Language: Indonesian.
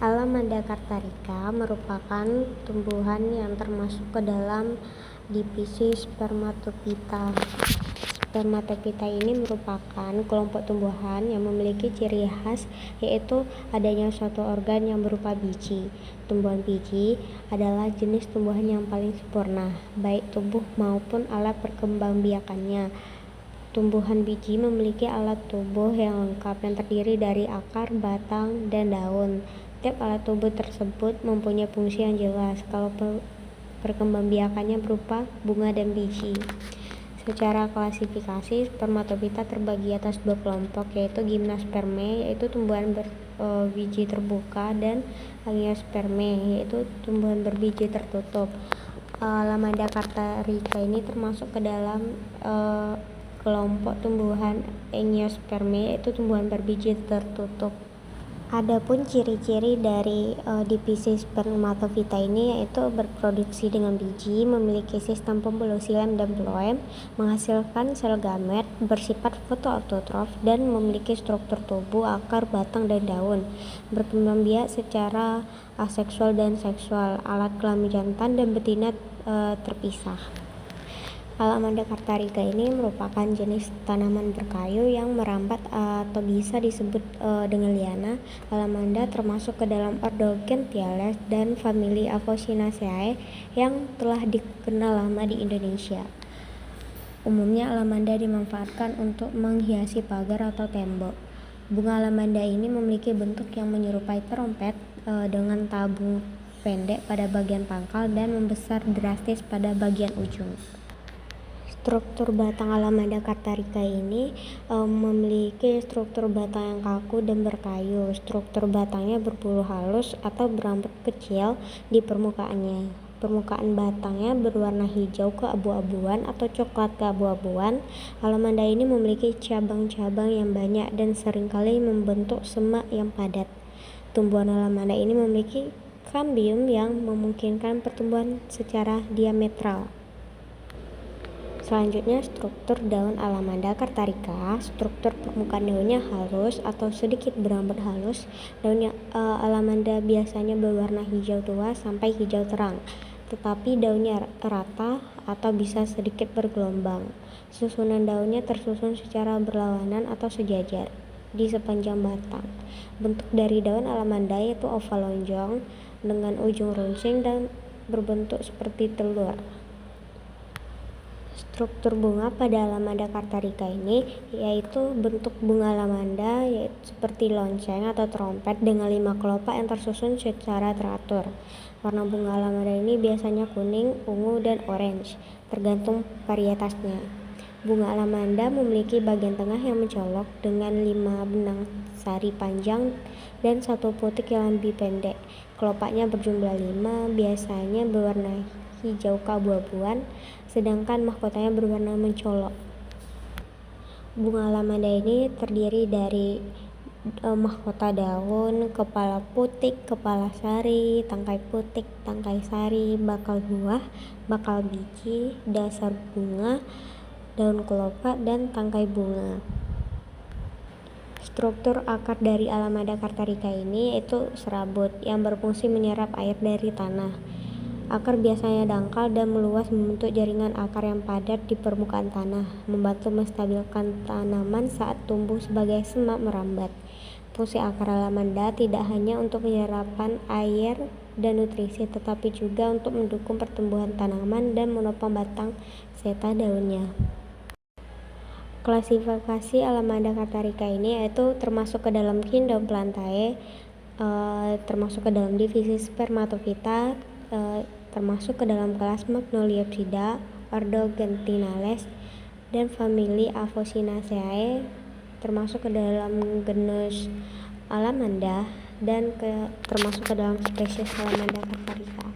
Alamanda cartarica merupakan tumbuhan yang termasuk ke dalam divisi Spermatophyta. Spermatophyta ini merupakan kelompok tumbuhan yang memiliki ciri khas, yaitu adanya suatu organ yang berupa biji. Tumbuhan biji adalah jenis tumbuhan yang paling sempurna, baik tubuh maupun alat perkembangbiakannya. Tumbuhan biji memiliki alat tubuh yang lengkap yang terdiri dari akar, batang, dan daun. Tiap alat tubuh tersebut mempunyai fungsi yang jelas kalau perkembangbiakannya berupa bunga dan biji. Secara klasifikasi, Spermatophyta terbagi atas dua kelompok, yaitu Gymnospermae, yaitu tumbuhan berbiji terbuka, dan Angiospermae, yaitu tumbuhan berbiji tertutup. Alamanda cartarica ini termasuk ke dalam kelompok tumbuhan Angiospermae, yaitu tumbuhan berbiji tertutup. Adapun ciri-ciri dari divisi Spermatophyta ini yaitu berproduksi dengan biji, memiliki sistem pembuluh xilem dan phloem, menghasilkan sel gamet, bersifat fotoautotrof, dan memiliki struktur tubuh, akar, batang, dan daun. Berkembang biak secara aseksual dan seksual, alat kelamin jantan dan betina terpisah. Alamanda cartarica ini merupakan jenis tanaman berkayu yang merambat atau bisa disebut dengan liana. Alamanda termasuk ke dalam ordo Gentiales dan famili Apocynaceae yang telah dikenal lama di Indonesia. Umumnya alamanda dimanfaatkan untuk menghiasi pagar atau tembok. Bunga alamanda ini memiliki bentuk yang menyerupai trompet dengan tabung pendek pada bagian pangkal dan membesar drastis pada bagian ujung. Struktur batang Alamanda cartarica ini memiliki struktur batang yang kaku dan berkayu. Struktur batangnya berbulu halus atau berambut kecil di permukaannya. Permukaan batangnya berwarna hijau keabu-abuan atau coklat keabu-abuan. Alamanda ini memiliki cabang-cabang yang banyak dan seringkali membentuk semak yang padat. Tumbuhan alamanda ini memiliki kambium yang memungkinkan pertumbuhan secara diametral. Selanjutnya, struktur daun Alamanda cartarica. Struktur permukaan daunnya halus atau sedikit berambut halus. Daun alamanda biasanya berwarna hijau tua sampai hijau terang, tetapi daunnya rata atau bisa sedikit bergelombang. Susunan daunnya tersusun secara berlawanan atau sejajar di sepanjang batang. Bentuk dari daun alamanda yaitu oval lonjong dengan ujung runcing dan berbentuk seperti telur. Struktur bunga pada Alamanda cartarica ini yaitu bentuk bunga alamanda yaitu seperti lonceng atau trompet dengan 5 kelopak yang tersusun secara teratur. Warna bunga alamanda ini biasanya kuning, ungu, dan orange, tergantung varietasnya. Bunga alamanda memiliki bagian tengah yang mencolok dengan 5 benang sari panjang dan 1 putik yang lebih pendek. Kelopaknya berjumlah 5, biasanya berwarna hijau keabu-abuan, sedangkan mahkotanya berwarna mencolok. Bunga alamanda ini terdiri dari mahkota daun, kepala putik, kepala sari, tangkai putik, tangkai sari, bakal buah, bakal biji, dasar bunga, daun kelopak, dan tangkai bunga. Struktur akar dari Alamanda cartarica ini yaitu serabut yang berfungsi menyerap air dari tanah. Akar biasanya dangkal dan meluas membentuk jaringan akar yang padat di permukaan tanah, membantu menstabilkan tanaman saat tumbuh sebagai semak merambat. Fungsi akar alamanda tidak hanya untuk penyerapan air dan nutrisi, tetapi juga untuk mendukung pertumbuhan tanaman dan menopang batang serta daunnya. Klasifikasi Alamanda cartarica ini yaitu termasuk ke dalam kingdom Plantae, termasuk ke dalam divisi Spermatophyta, termasuk ke dalam kelas Magnoliopsida, ordo Gentinales, dan famili Apocynaceae, termasuk ke dalam genus Alamanda, dan termasuk ke dalam spesies Alamanda cartarica.